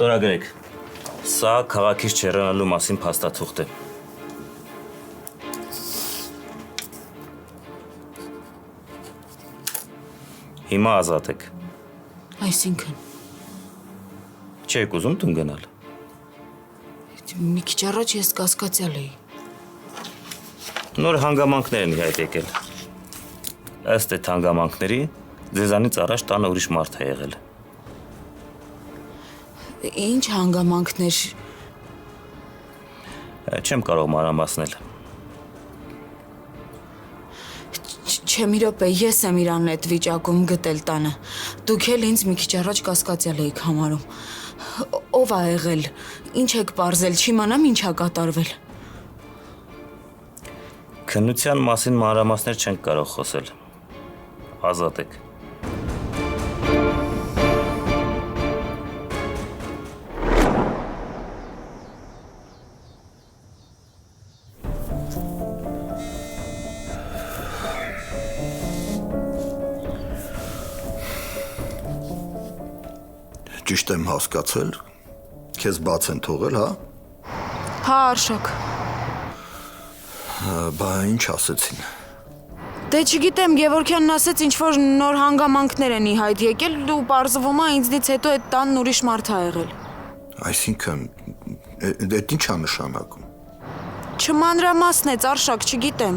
Ստորագրեք։ Սա քաղաքից չհեռանալու մասին փաստաթուղթ է։ Հիմա ազատ եք։ Այսինքն։ Չեք ուզում տուն գնալ։ Մի քիչ առաջ ես կասկածյալ էի։ Նոր հանգամանքներ են հայտ եկել։ Ըստ այդ հանգամանքների ձեզանից առաջ տանը ուրիշ մարդ է եղել։ Ինչ հանգամանքներ։ Չեմ կարող մանրամասնել։ Չէ, մի րոպե, ես եմ իրան այդ վիճակում գտել տանը։ Դուք էլ ինձ մի քիչ առաջ կասկածյալ էիք համարում։ Ով ա եղել։ Ինչ եք պարզել, չիմանամ ինչ ա կատարվել։ Քննության մասին մանրամասներ չենք կարող խոսել։ Ազատ եք։ Ճիշտ եմ հասկացել, քեզ բաց են թողել, հա? Հա, Արշակ։ Բա ինչ ասեցին։ Դե չգիտեմ, Գևորգյանն ասեց ինչ-որ նոր հանգամանքներ են ի հայտ եկել ու պարզվում է ինձնից հետո այդ տանն ուրիշ մարդ ա եղել։ Այսինքն, այդ ինչ ա նշանակում։ Չմանրամասնեց, Արշակ, չգիտեմ։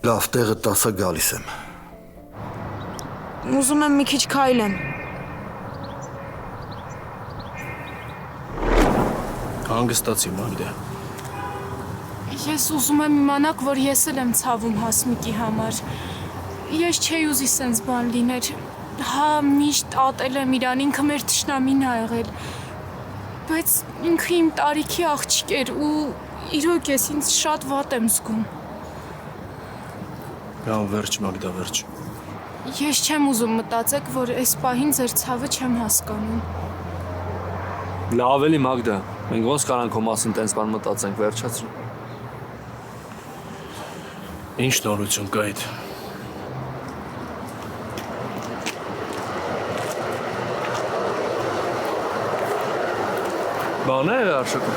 Լավ, տեղը տասա գալիս եմ։ Ուզում եմ մի քիչ քայլեմ։ Հանգստացի, Մագդա։ Ես ուզում եմ իմանաք, որ ես էլ եմ ցավում Հասմիկի համար։ Ես չէի ուզի սենց բան լիներ։ Հա, միշտ ատել եմ իրան, ինքը մեր թշնամին ա եղել։ Բայց ինքը իմ տարիքի աղջիկ էր ու իրոք ես ինձ շատ վատ եմ զգում։ Լավ, վերջ, Մագդա, վերջ։ Ես չեմ ուզում մտածեք, որ այս պահին ձեր ցավը չեմ հասկանում։ Լավ էլի, Մագդա, մենք ոնց կարանք քո մասին տենց բան մտածենք, վերջացրու։ Ինչ նորություն կա այդ։ Բան է, Արշակը։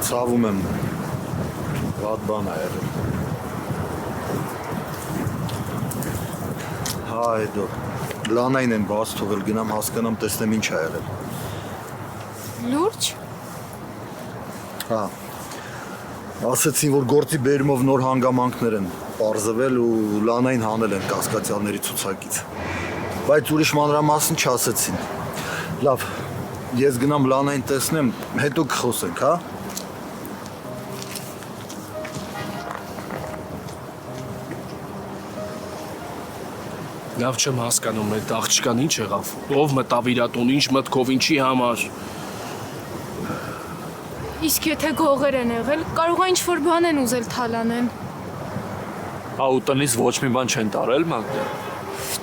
Ցավում եմ։ Վատ բան ա եղել։ Հա, հետո Լանային են բաց թողել, գնամ հասկանամ, տեսնեմ ինչ ա եղել։ Լուրջ։ Հա։ Ասեցին, որ գործի բերումով նոր հանգամանքներ են պարզվել ու Լանային հանել են կասկածյալների ցուցակից։ Բայց ուրիշ մանրամասն չասեցին։ Լավ, ես գնամ Լանային տեսնեմ, հետո կխոսենք, հա։ Լավ չեմ հասկանում, այդ աղջկան ինչ եղավ, ով մտավ իրա տուն, ինչ մտքով, ինչի համար։ Իսկ եթե գողեր են եղել, կարող է ինչ-որ բան են ուզել թալանեն։ Հա ու տնից ոչ մի բան չեն տարել, Մագդա։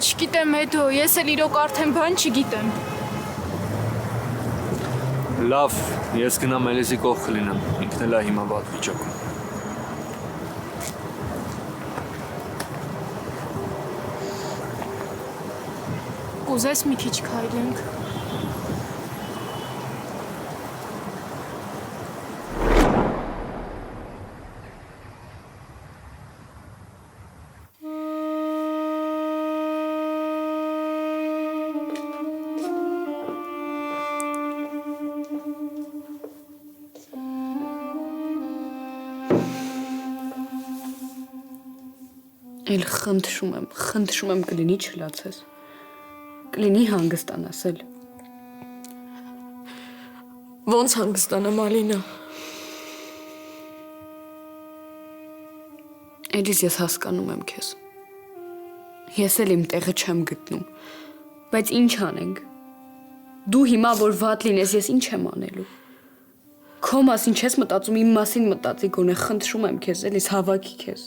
Չգիտեմ, հետո, ես էլ իրոք արդեն բան չգիտեմ։ Լավ, ես գնամ Էլիզի կողք լինեմ, ինքն էլ է հիմա վատ վիճակում։ Կուզես մի քիչ քայլենք։ Էլ խնդրում եմ կլինի չլացես։ Կլինի հանգստանաս էլ։ Ոնց հանգստանամ, Ալինա։ Էլիզ, ես հասկանում եմ քեզ։ Ես էլ իմ տեղը չեմ գտնում։ Բայց ինչ անենք։ Դու հիմա որ վատ լինես, ես ինչ եմ անելու։ Քո մասին չես մտածում, իմ մասին մտածի գոնե, խնդրում եմ քեզ, Էլիզ, հավաքի քեզ։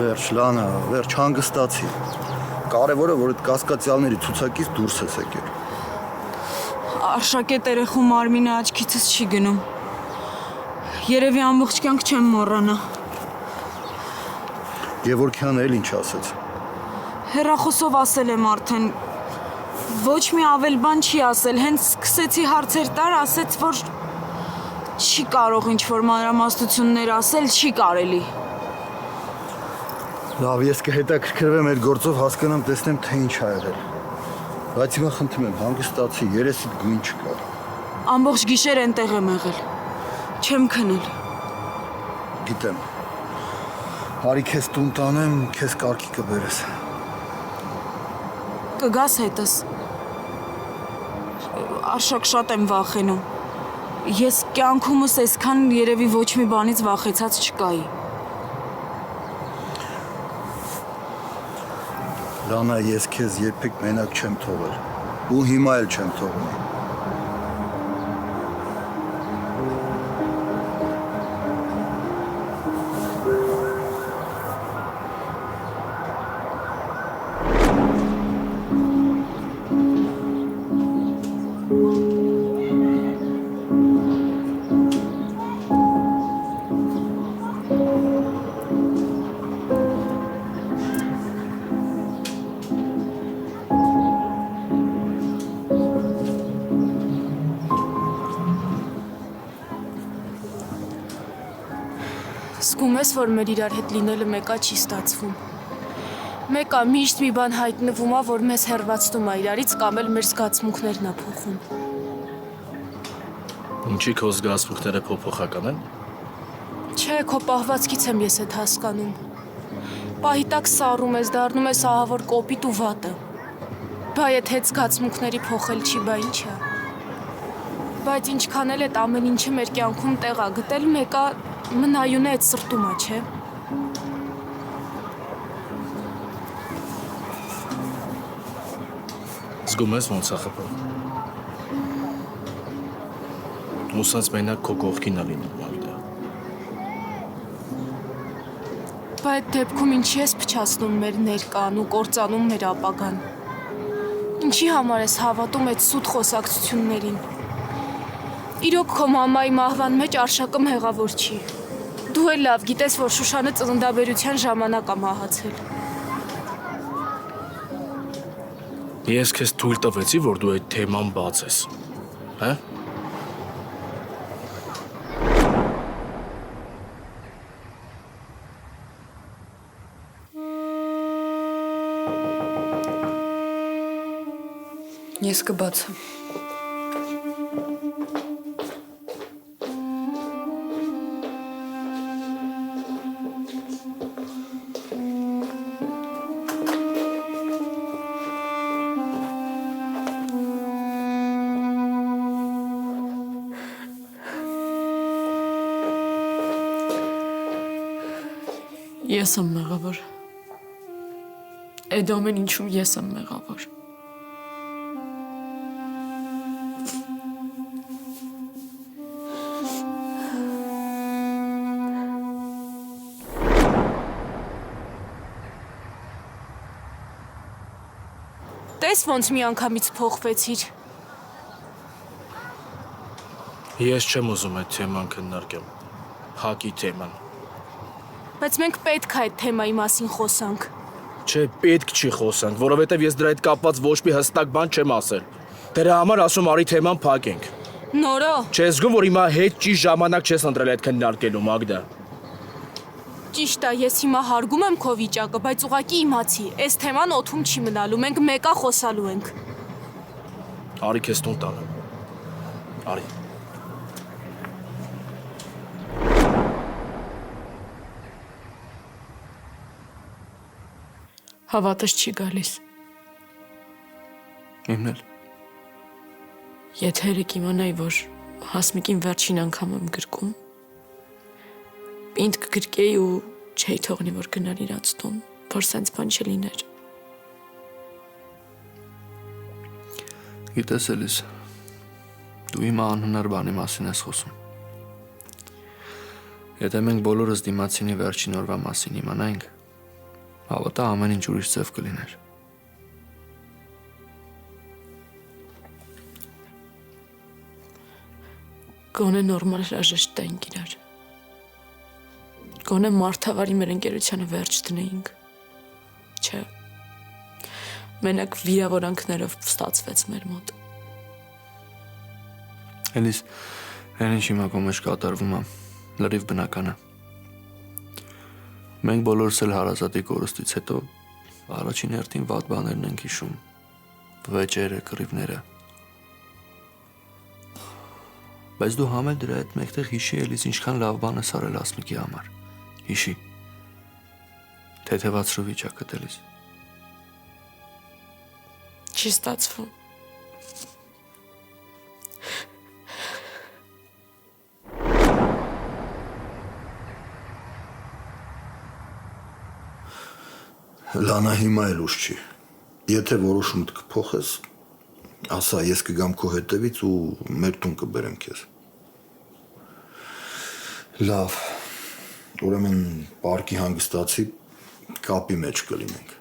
Վերջ, Լանա, վերջ, հանգստացի։ Կարևորը, որ այդ կասկածյալների ցուցակից դուրս ես եկել։ Արշակե տերեխու մարմինը աչքիցս չի գնում։ Երևի ամբողջ կյանք չեմ մոռանա։ Գևորգյանը էլ ինչ ասեց։ Հեռախոսով ասել եմ արդեն։ Ոչ մի ավել բան չի ասել, հենց սկսեցի հարցեր տար, ասեց, որ չի կարող ինչ-որ մանրամասնություններ ասել, չի կարելի։ Լավ, ես կհետաքրքրվեմ այդ գործով, հասկանամ, տեսնեմ, թե ինչ ա եղել։ Բայց հիմա խնդրում եմ, հանգստացի, երեսիդ գույն չկա։ Ամբողջ գիշեր այնտեղ եմ եղել։ Չեմ քնել։ Գիտեմ։ Հարի քեզ տուն տանեմ, քեզ կարգի կբերես։ Կգաս հետս։ Արշակ շատ եմ վախենում։ Ես կյանքումս այսքան երևի ոչ մի բանից վախեցած չկայի։ Լանա, ես քեզ երբեք մենակ չեմ թողել։ Ու հիմա էլ չեմ թողնի։ Զգում ես, որ մեր իրար հետ լինելը մեկա չի ստացվում։ Մեկա միշտ մի բան հայտնվում ա, որ մեզ հեռացնում ա իրարից կամ էլ մեր զգացմունքներն ա փոխում։ Ինչի քո զգացմունքները փոփոխական են։ Չէ, քո պահվածքից եմ ես այդ հասկանում։ Պահի տակ սառում ես, դառնում ես ահավոր կոպիտ ու վատը։ Բա եթե այդ զգացմունքների փոխել չի, բա ինչ ա։ Բայց ինչքան էլ այդ ամեն ինչը մեր կյանքում տեղ ա գտել, մեկա մնայուն է այդ սրտում ա, չէ։ Զգում ես ոնց ա խփում։ Ուսած մենակ քո կողքին ա լինում Մագդա։ Բա այդ դեպքում ինչի ես փչացնում մեր ներկան ու կործանում մեր ապագան։ Ինչի համար ես հավատում այդ սուտ խոսակցություններին։ Իրոք քո մամայի մահվան մեջ Արշակը մեղավոր չի։ Դու էլ լավ գիտես, որ Շուշանը ծննդաբերության ժամանակ ա մահացել։ Ես քեզ թույլ տվեցի, որ դու այդ թեման բացես, հա? Ես կբացեմ։ Ես եմ մեղավոր։ Այդ ամեն ինչում ես եմ մեղավոր։ Տես ոնց մի անգամից փոխվեցիր։ Ես չեմ ուզում այդ թեման քննարկեմ։ Հակի թեման։ Բայց մենք պետք է այդ թեմայի մասին խոսանք։ Չէ, պետք չի խոսանք, որովհետև ես դրա հետ կապված ոչ մի հստակ բան չեմ ասել։ Դրա համար ասում արի թեման փակենք։ Նորո։ Չես զգում, որ հիմա հետ ճիշտ ժամանակ չես ընտրել այդ քննարկելու, Մագդա։ Ճիշտ է, ես հիմա հարգում եմ քո վիճակը, բայց ուղղակի իմացի, այս թեման օդում չի մնալու, մենք մեկա խոսալու ենք։ Արի քեզ տուն տանեմ։ Արի։ Հավատս չի գալիս։ Իմն էլ։ Եթե երեք իմանայի, որ Հասմիկին վերջին անգամ եմ գրկում, պինդ կգրկեի ու չէի թողնի, որ գնար իրանց տուն, որ սենց բան չլիներ։ Գիտես Էլիս, դու հիմա անհնար բանի մասին ես խոսում։ Եթե մենք բոլորս դիմացինի վերջին օրվա մասին իմանայինք, Հավատա ամեն ինչ ուրիշ ձև կլիներ։ Գոնե նորմալ հրաժեշտ տայինք իրար։ Գոնե մարդավարի մեր ընկերությանը վերջ դնեինք։ Չէ։ Մենակ վիրավորանքներով ստացվեց մեր մոտ։ Էլիս, այն ինչ հիմա կոմեջ կատարվում է, լրիվ բնական է։ Մենք բոլորս էլ հարազատի կորստից հետո առաջին հերթին վատ բաներն ենք հիշում, վեճերը, կռիվները։ Բայց դու համ էլ դրա հետ մեկտեղ հիշի էլիս ինչքան լավ բան ես արել Ասմիկի համար։ Հիշի։ Թեթևացրու վիճակը էլիս։ Չի ստացվում։ Լանա հիմա էլ ուշ չի։ Եթե որոշումդ կփոխես, ասա ես կգամ քո հետևից ու մեր տուն կբերեմ քեզ։ Լավ։ Ուրեմն պարկի հանգստացի կապի մեջ կլինենք։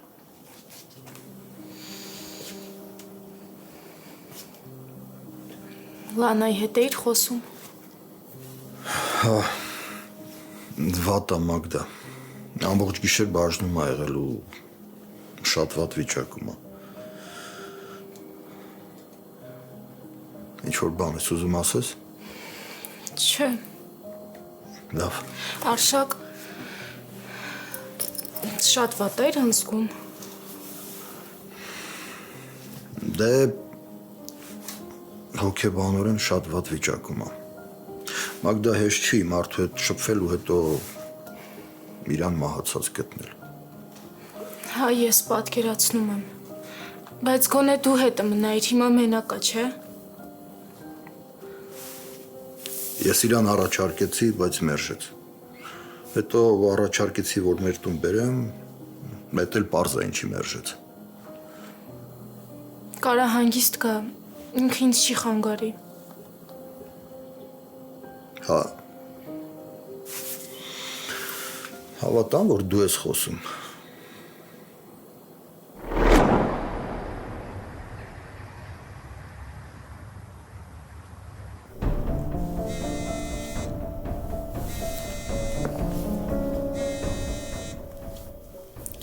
Լանայի հետ էիր խոսում։ Վատ է Մագդա։ Ամբողջ գիշեր բաժնում ա եղել ու շատ վատ վիճակում ա։ Ինչ-որ բան ես ուզում ասես։ Չէ։ Լավ։ Արշակ շատ վատ էր հնձքում։ Դե հոգեբանորեն շատ վատ վիճակում ա։ Մագդա հեշտ չի մարդու հետ շփվել ու հետո իրան մահացած գտնել։ Հա, ես պատկերացնում եմ։ Բայց գոնե դու հետը մնայիր, հիմա մենակա, չէ։ Ես իրան առաջարկեցի, բայց մերժեց։ Հետո առաջարկեցի, որ մեր տուն բերեմ, մետ էլ պարզ է ինչի մերժեց։ Կարա հանգիստ գա, ինքը ինձ չի խանգարի։ Հա։ Հավատամ, որ դու ես խոսում։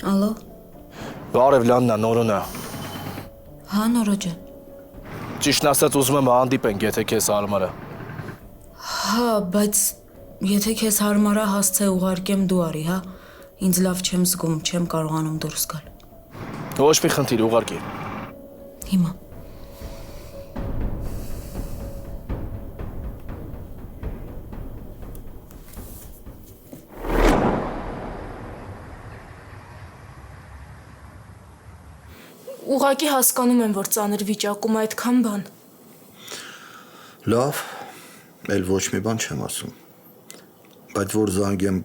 Ալո։ Բարև Լաննա, նորոնա։ Հա, նորոջան։ Ճիշտն ասած ուզում եմ հանդիպենք, եթե քեզ հարմար է։ Հա, բայց եթե քեզ հարմար է հասցե ուղարկեմ դու արի, հա։ Ինձ լավ չեմ զգում, չեմ կարողանում դուրս գալ։ Ոչ մի խնդիր, ուղարկի։ Հիմա։ Ուղղակի հասկանում եմ, որ ծանր վիճակում է այդքան բան։ Լավ, էլ ոչ մի բան չեմ ասում։ Բայց որ զանգեմ,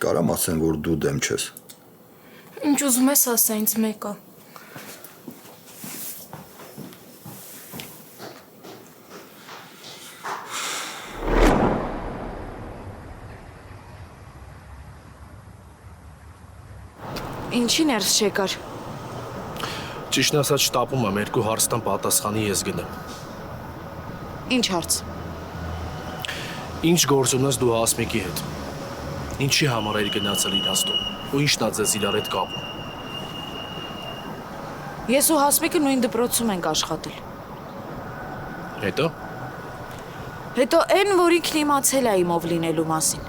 կարամ ասեմ, որ դու դեմ չես։ Ինչ ուզում ես ասա ինձ մեկը։ Ինչի ներս չեկար։ Ճիշտն ասած շտապում եմ, երկու հարցთან պատասխանի ես գնեմ։ Ինչ հարց։ Ինչ գործ ունես դու Ասմիկի հետ։ Ինչի համար էր գնացել իրաց տուն։ Ու ինչն ա ձեզ իրար հետ կապում։ Ես ու Հասմիկը նույն դպրոցում ենք աշխատել։ Հետո։ Հետո այն, որ ինքն իմացել է իմով լինելու մասին։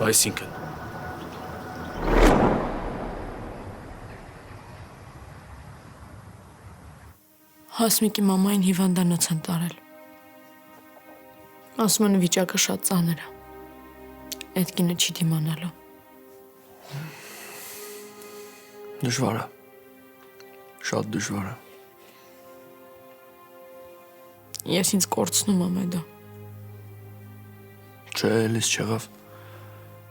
Այսինքն։ Հասմիկի մամային հիվանդանոց են տարել։ Ասում են վիճակը շատ ծանր է։ Այդ կինը չի դիմանալու։ Դժվար է։ Շատ դժվար է։ Ես ինձ կորցնում եմ դա։ Չէ, էլիս չեղավ։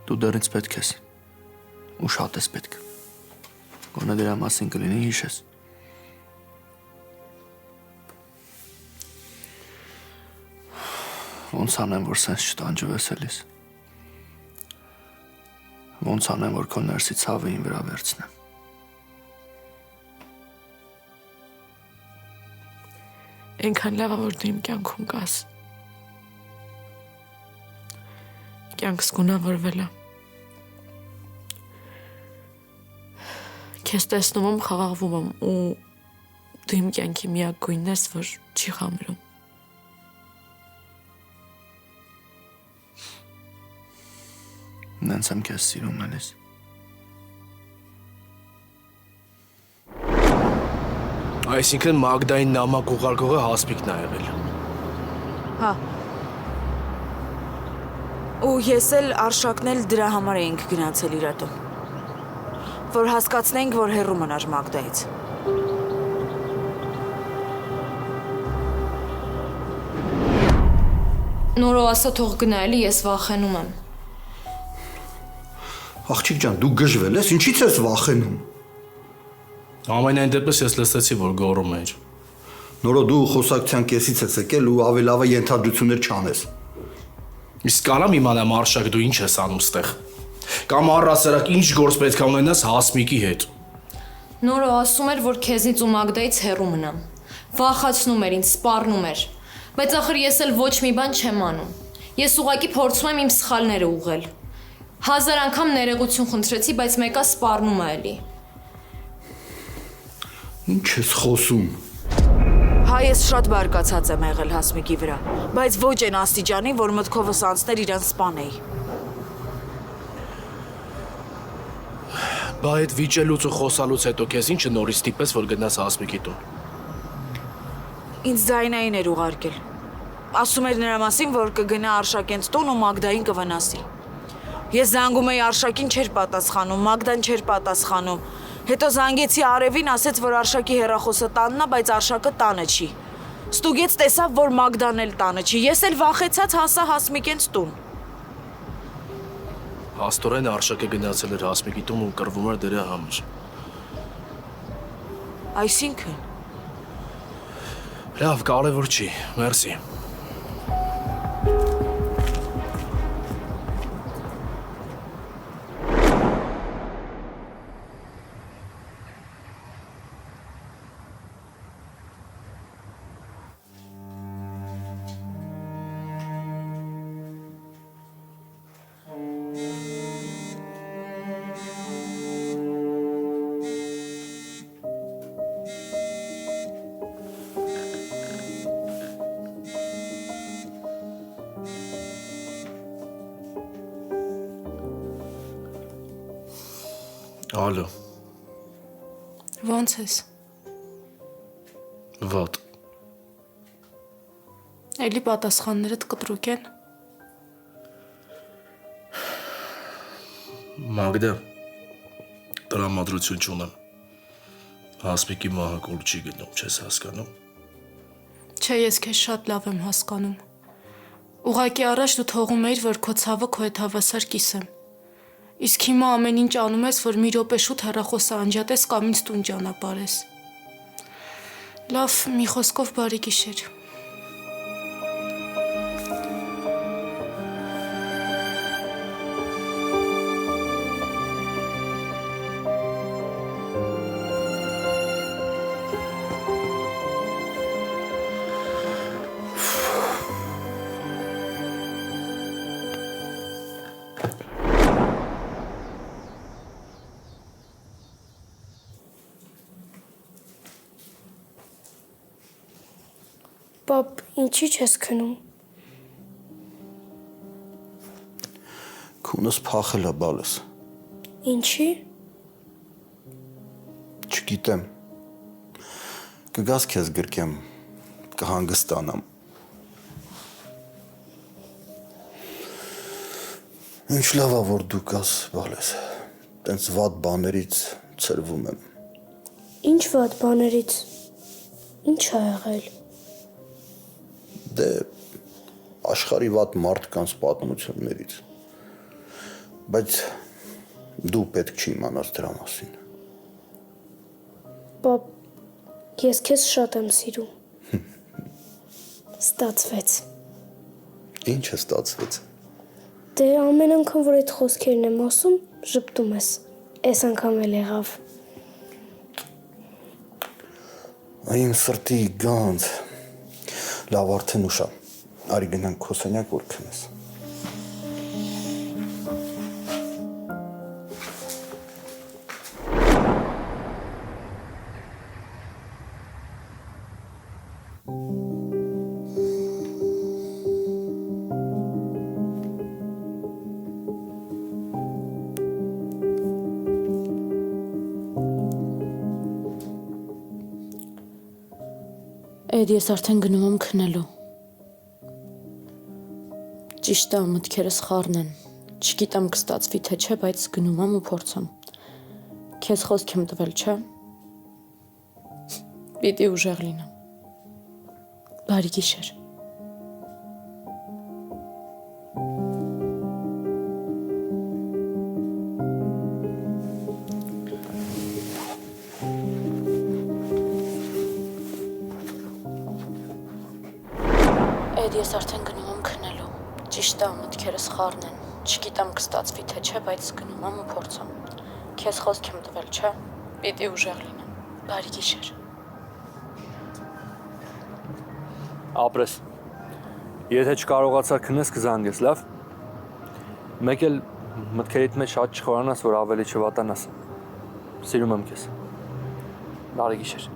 Դու դեռ ինձ պետք ես։ Ու շատ ես պետք։ Գոնե դրա մասին կլինի հիշես։ Ոնց անեմ, որ սենց չտանջվես էլիս։ Ոնց անեմ, որ քո ներսի ցավը ին վրա վերցնեմ։ Այնքան լավ է, որ դու իմ կյանքում կաս։ Կյանքս գունավորվել է։ Քեզ տեսնում եմ, խաղաղվում եմ ու դու իմ կյանքի միակ գույնն ես, որ չի խամրում։ Նենց եմ քեզ սիրում, Ալիս։ Այսինքն Մագդային նամակ ուղարկողը Հասմիկն է եղել։ Հա։ Ու ես էլ Արշակն էլ դրա համար էինք գնացել իր տուն։ Որ հասկացնենք, որ հեռու մնար Մագդայից։ Նորո ասա թող գնա էլի, ես վախենում եմ։ Աղջիկ ջան, դու գժվել ես, ինչի՞ց ես վախենում։ Ամենայն դեպս ես լսեցի, որ գոռում էր։ Նորո դու խոսակցության կեսից ես եկել ու ավելի լավ է ենթադրություններ չանես։ Իսկ կարամ իմանամ Արշակ դու ինչ ես անում ստեղ։ Կամ առասարակ ինչ գործ պետք է ունենաս Հասմիկի հետ։ Նորո ասում էր, որ քեզնից ու Մագդայից հեռու մնամ։ Վախացնում էր ինձ, սպառնում էր։ Բայց ախր ես էլ ոչ մի բան չեմ անում։ Ես ուղղակի փորձում եմ իմ սխալները ուղղել։ 1000 անգամ ներողություն խնդրեցի, բայց մեկը սպառնում է էլի։ Ինչ ես խոսում։ Հա, ես շատ բարկացած եմ եղել Հասմիկի վրա, բայց ոչ այն աստիճանի, որ մտքովս անցներ իրան սպանեի։ Բա այդ վիճելուց ու խոսալուց հետո քեզ ինչը նորից ստիպես, որ գնաս Հասմիկի տուն։ Ինձ ձայնային էր ուղարկել։ Ասում էր նրա մասին, որ կգնա Արշակենց տուն ու Մագդային կվնասի։ Ես զանգում էի Արշակին չէր պատասխանում, Մագդան չէր պատասխանում։ Հետո զանգեցի Արևին, ասեց, որ Արշակի հեռախոսը տանն է, բայց Արշակը տանը չի։ Ստուգեց տեսավ, որ Մագդան էլ տանը չի։ Ես էլ վախեցած հասա Հասմիկենց տուն։ Աստորեն Արշակը գնացել էր Հասմիկի տուն ու կռվում էր դրա համար։ Այսինքն Լավ, կարևոր չի, մերսի։ Ալո, Ոնց ես։ վատ։ Էլի պատասխաններդ կտրուկ են։ Մագդա, տրամադրություն չունեմ։ Հասմիկի մահը կուլ չի գնում, չես հասկանում։ Չէ, ես քեզ շատ լավ եմ հասկանում։ Ուղղակի առաջ դու թողում էիր, որ քո ցավը քո հետ հավասար կիսեմ։ Իսկ հիմա ամեն ինչ անում ես, որ մի րոպե շուտ հեռախոսը անջատես կամ ինձ տուն ճանապարհես։ Լավ, մի խոսքով բարի գիշեր։ Պապ, ինչի՞ չես քնում։ Քունս փախել է բալես։ Ինչի։ Չգիտեմ։ Կգաս քեզ գրկեմ, կհանգստանամ։ Ինչ լավ է, որ դու կաս, բալես։ Տենց վատ բաներից ցրվում եմ։ Ինչ վատ բաներից։ Ինչ ա եղել։ Դե աշխարհի վատ մարդկանց պատմություններից։ Բայց դու պետք չի իմանաս դրա մասին։ Պապ, ես քեզ շատ եմ սիրում։ Ստացվեց։ Ինչ է ստացվեց։ Դե ամեն անգամ, որ այդ խոսքերն եմ ասում, ժպտում ես։ Այս անգամ էլ եղավ։ Այն սրտի գանձ։ Լավ արդեն ուշ է։ Արի գնանք քո սենյակ որ քնես։ Էդ ես արդեն գնում եմ քնելու։ Ճիշտ է, մտքերս խառն են։ Չգիտեմ կստացվի թե չէ, բայց գնում եմ ու փորձեմ։ Քեզ խոսք եմ տվել, չէ՞։ Պիտի ուժեղ լինեմ։ Բարի գիշեր։ Էդ ես արդեն գնում եմ քնելու։ Ճիշտ է, մտքերս խառն են։ Չգիտեմ կստացվի թե չէ, բայց գնում եմ ու փորձեմ։ Քեզ խոսք եմ տվել, չէ՞։ Պիտի ուժեղ լինեմ։ Բարի գիշեր։ Ապրես։ Եթե չկարողացար քնես կզանգես, լավ։ Մեկ էլ մտքերիդ մեջ շատ չխորանաս, որ ավելի չվատանաս։ Սիրում եմ քեզ։ Բարի գիշեր։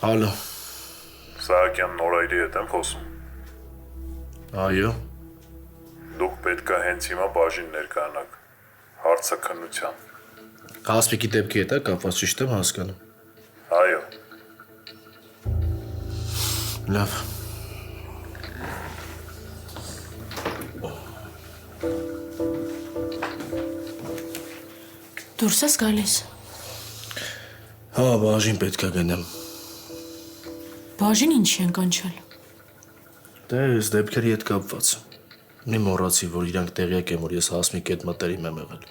Ալո։ Սահակյան Նորայրի հետ եմ խոսում։ Այո։ Դուք պետք է հենց հիմա բաժին ներկայանաք։ Հարցը քննության։ Հասմիկի դեպքի հետ է կապված, ճիշտ եմ հասկանում։ Այո։ Լավ։ Դուրս ես գալիս։ Հա, բաժին պետք է գնեմ։ Բաժին ինչի են կանչել։ Դե այս դեպքերի հետ կապված։ Մի մոռացի, որ իրանք տեղյակ են, որ ես Հասմիկի հետ մտերիմ եմ եղել։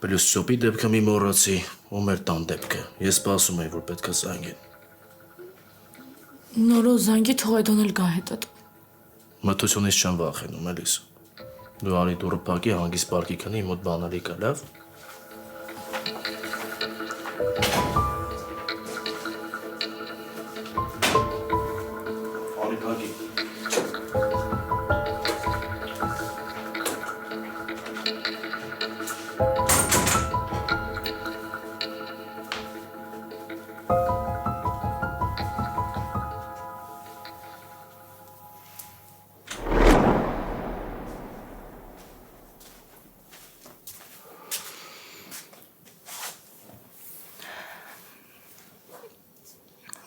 Պլյուս Սոպի դեպքը մի մոռացի, ու մեր տան դեպքը։ Ես սպասում էի, որ պետք է զանգեն։ Նորո զանգի թող այդոն էլ գա հետդ։ Մթությունից չեմ վախենում, էլիս։ Դու արի դուրը փակի, հանգիստ պարկի քնի, իմ մոտ բանալի կա, լավ։ Արի փակի։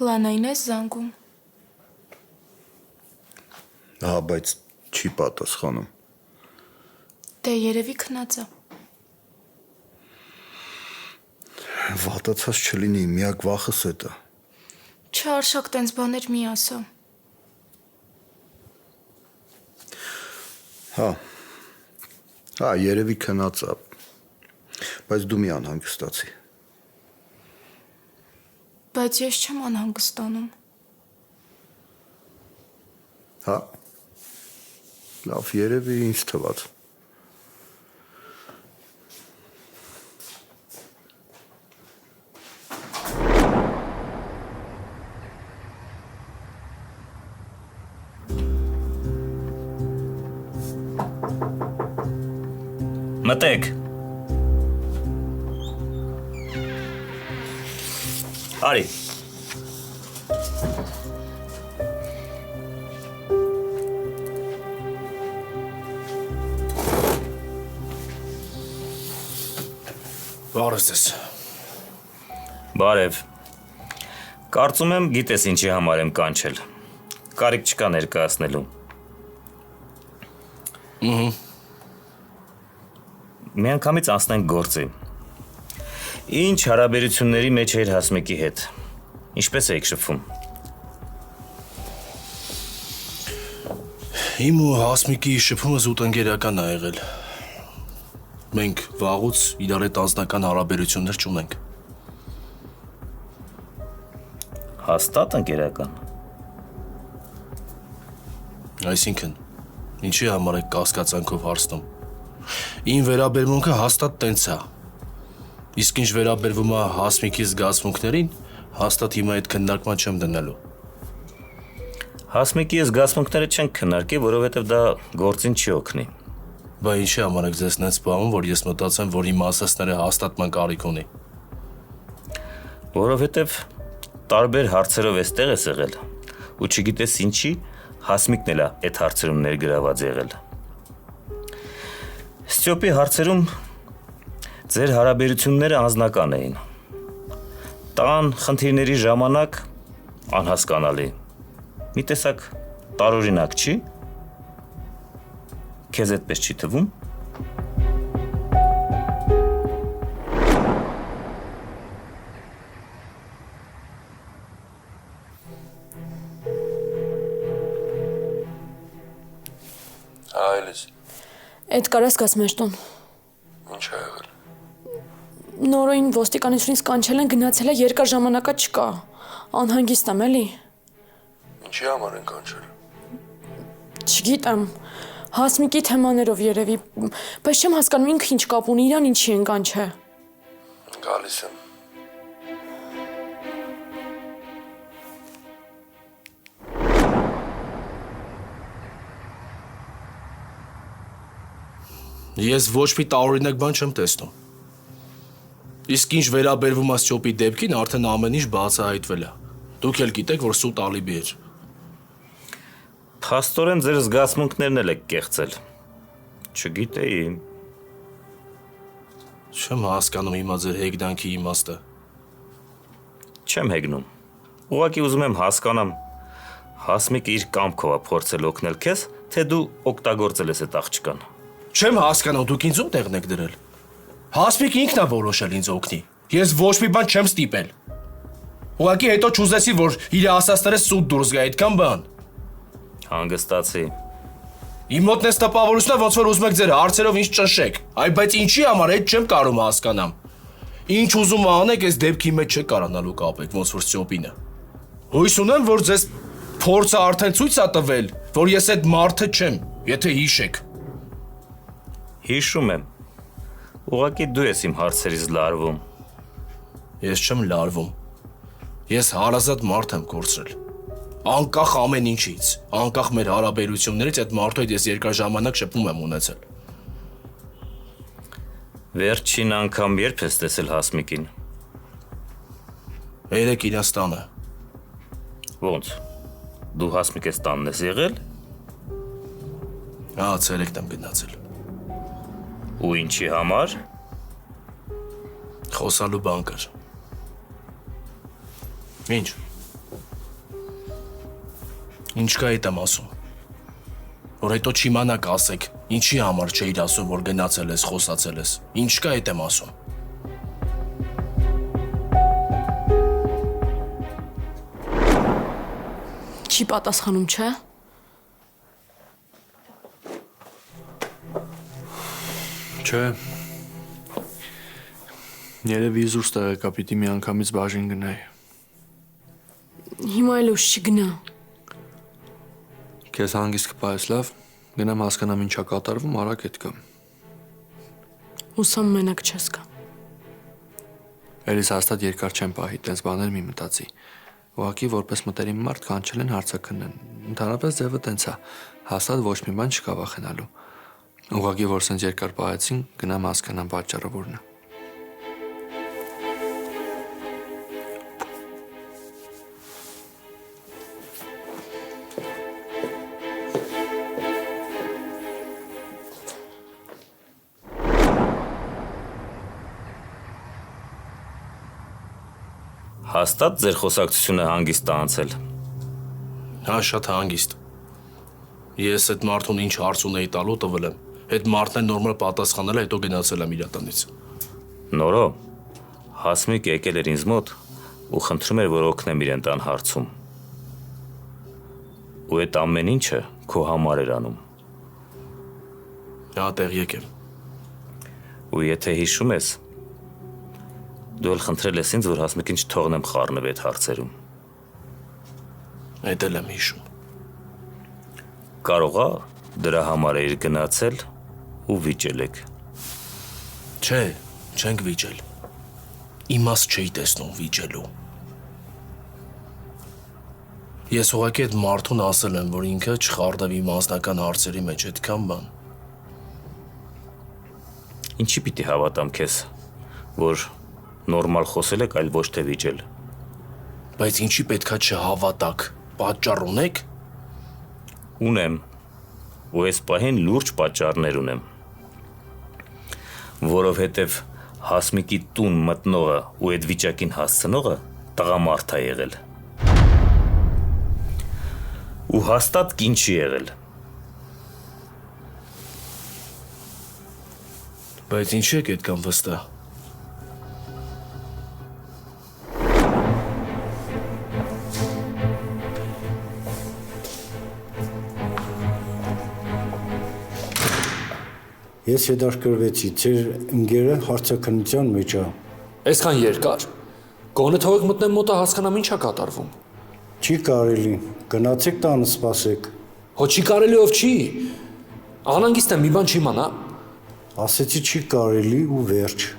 Լանային ես զանգում։ Հա, բայց չի պատասխանում։ Դե երևի քնած է։ Վատացած չլինի, միակ վախս էդ է։ Չարշակ տենց բաներ մի ասա։ Հա, երևի քնած է։ Բայց դու մի անհանգստացի։ Բայց ես չեմ անհանգստանում։ Հա։ Լավ, երևի ինձ թված։ Մտեք։ Արի։ Բարև ձեզ։ Բարև։ Կարծում եմ գիտես ինչի համար եմ կանչել։ Կարիք չկա ներկայացնելու։ Միանգամից անցնենք գործի։ Ինչ հարաբերությունների մեջ էր Հասմիկի հետ։ Ինչպես եք շփվում։ Իմ ու Հասմիկի շփումը զուտ ընկերական ա եղել։ Մենք վաղուց իրար հետ անձնական հարաբերություններ չունենք։ Հաստատ ընկերական։ Այսինքն, ինչի համար եք կասկածանքով հարցնում։ Իմ վերաբերմունքը հաստատ տենց է։ Իսկ ինչ վերաբերվում է Հասմիկի զգացմունքներին, հաստատ հիմա այդ քննարկման չեմ դնելու։ Հասմիկի զգացմունքները չեն քննարկի, որովհետև դա գործին չի օգնի։ Բա ինչի համար եք ձեզ նենց զբաղվում, որ ես մտածեմ, որ իմ ասածները հաստատման կարիք ունի։ Որովհետև տարբեր հարցերով էստեղ ես եղել, ու չգիտես ինչի, Հասմիկն էլ է այդ հարցերում ներգրաված եղել։ Ստյոպի հարցերում ձեր հարաբերությունները անձնական էին։ Տան խնդիրների ժամանակ անհասկանալի։ Մի տեսակ տարօրինակ չի։ Քեզ այդպես չի թվում։ Այլես։ Այդ կարաս գաս մեր տուն։ Ինչ ա եղել։ Նորոյին ոստիկանությունից կանչել են, գնացել է, երկար ժամանակա չկա։ Անհանգիստ եմ, էլի։ Ինչի համար են կանչել։ Չգիտեմ, Հասմիկի թեմաներով երևի, բայց չեմ հասկանում ինքը ինչ կապ ունի, իրան ինչի են կանչել։ Գալիս եմ։ Ես ոչ մի տարօրինակ բան չեմ տեսնում։ Իսկ ինչ վերաբերվում է Ստյոպի դեպքին, արդեն ամեն ինչ բացահայտվել է։ Դուք էլ գիտեք, որ սուտ ալիբի էր։ Փաստորեն ձեր զգացմունքներն էլ եք կեղծել։ Չգիտեի։ Չեմ հասկանում հիմա ձեր հեգնանքի իմաստը։ Չեմ հեգնում։ Ուղղակի ուզում եմ հասկանամ, Հասմիկը իր կամքով է փորձել օգնել քեզ, թե դու օգտագործել ես այդ աղջկան։ Չեմ հասկանում, դուք ինձ ում տեղն եք դրել։ Հասմիկը ինքն է որոշել ինձ օգնի։ Ես ոչ մի բան չեմ ստիպել։ Ուղղակի հետո չուզեցի, որ իր ասածները սուտ դուրս գա, այդքան բան։ Հանգստացի։ Իմ մոտ նես տպավորությունն ոնց որ ուզում եք ձեր հարցերով ինձ ճնշեք։ Այ բայց ինչի համար այդ չեմ կարող հասկանամ։ Ինչ ուզում անեք, այս դեպքի մեջ չեք կարողանալու կապեք, ոնց որ Ստյոպինը։ Հույս ունեմ, որ ձեզ փորձը արդեն ցույց է տվել, որ ես այդ մարդը չեմ, եթե հիշեք։ Հիշում եմ։ Ուղղակի դու ես իմ հարցերից լարվում։ Ես չեմ լարվում։ Ես հարազատ մարդ եմ կորցրել։ Անկախ ամեն ինչից, անկախ մեր հարաբերություններից այդ մարդու հետ ես երկար ժամանակ շփում եմ ունեցել։ Վերջին անգամ երբ ես տեսել Հասմիկին։ Երեք իրաց տանը։ Ոնց։ Դու Հասմիկես տանն ես եղել։ Հա, ցերեկտ եմ գնացել։ Ու ինչի համար։ Խոսալու բան կար։ Ինչ։ Ինչ կա այդ եմ ասում։ Որ հետո չիմանաք ասեք, ինչի համար չէիր ասում, որ գնացել ես, խոսացել ես։ Ինչ կա այդ եմ ասում։ Չի պատասխանում, չէ՞։ Չէ։ Երևի իզուր ստեղեկա պիտի մի անգամից բաժին գնայի։ Հիմա էլ ուշ չգնա։ Քեզ հանգիստ կպահես, լավ։ Գնամ հասկանամ ինչա կատարվում, արագ հետ գամ։ Հուսամ մենակ չես գա։ Էլիս հաստատ երկար չեմ պահի, տենց բաներ մի մտածի։ Ուղղակի որպես մտերիմ մարդ կանչել են հարցաքննեն։ Ընդհանրապես ձևը տենց է, հաստատ ոչ մի բան չկա վախենալու։ Ուղղակի որ սենց երկար պահեցին, գնամ հասկանամ պատճառը որն է։ Հաստատ ձեր խոսակցությունը հանգիստ է անցել։ Հա, շատ հանգիստ։ Ես այդ մարդուն ինչ հարց ունեի տալու տվել եմ։ Այդ մարդն է նորմալ պատասխանել, հետո գնացել եմ իր տնից։ Նորո, Հասմիկ եկել էր ինձ մոտ ու խնդրում էր, որ օգնեմ իրեն տան հարցում։ Ու այդ ամեն ինչը քո համար էր անում։ Հա, տեղյակ եմ։ Ու եթե հիշում ես, դու էլ խնդրել ես ինձ, որ Հասմիկին չթողնեմ խառնվի այդ հարցերում։ Այդ էլ եմ հիշում։ Կարողա դրա համար էիր գնացել ու վիճել եք։ Չէ, չենք վիճել։ Իմաստ չէի տեսնում վիճելու։ Ես ուղղակի այդ մարդուն ասել եմ, որ ինքը չխառնվի իմ անձնական հարցերի մեջ, այդքան բան։ Ինչի պիտի հավատամ քեզ, որ նորմալ խոսել եք, այլ ոչ թե վիճել։ Բայց ինչի պետքա չհավատակ, պատճառ ունեք։ Ունեմ, ու այս պահին լուրջ պատճառներ ունեմ, որովհետև Հասմիկի տուն մտնողը ու այդ վիճակին հասցնողը տղամարդ է եղել։ Ու հաստատ կին չի եղել։ Բայց ինչի եք այդքան վստահ։ Ես հետաքրքրվեցի, ձեր ընկերը հարցաքննության մեջ է։ Այսքան երկար։ Գոնե թողեք մտնեմ մոտը հասկանամ ինչա կատարվում։ Չի կարելի, գնացեք տանը սպասեք։ Հո չի կարելի ով չի։ Անհանգիստ եմ, մի բան չի իմանա։ Ասեցի չի կարելի ու վերջ։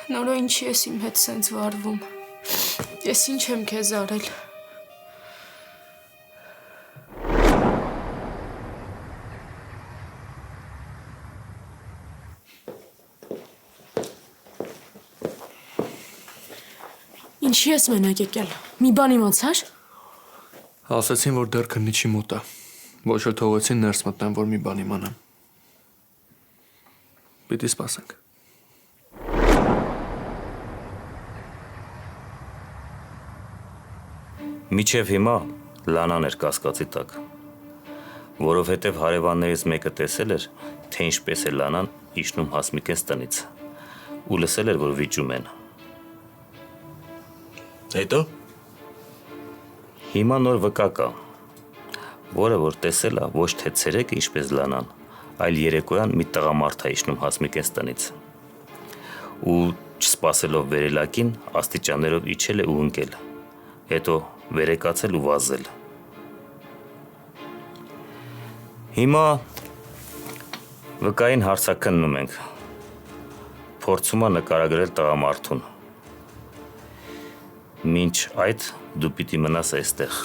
Նորո ինչի ես իմ հետ սենց վարվում։ Ես ինչ եմ քեզ արել։ Ինչի ես մենակ եկել։ Մի բան իմացար։ Ասացին, որ դեռ քննիչի մոտ է։ Ոչ էլ թողեցին ներս մտնեմ, որ մի բան իմանամ։ Պիտի սպասենք։ Միջև հիմա Լանան էր կասկածի տակ, որովհետև հարևաններից մեկը տեսել էր, թե ինչպես է Լանան իջնում Հասմիկես տնից, ու լսել էր, որ վիճում են։ Հետո։ Հիմա նոր վկա կա, որը որ տեսել է ոչ թե ցերեկը ինչպես Լանան, այլ երեկոյան մի տղամարդ է իջնում Հասմիկես տնից։ Ու չսպասելով վերելակին, աստիճաններով իջել է ու ընկել, հետո վերեկացել ու վազել։ Հիմա վկային հարցաքննում ենք, փորձում է նկարագրել տղամարդուն։ Մինչ այդ դու պիտի մնաս այստեղ։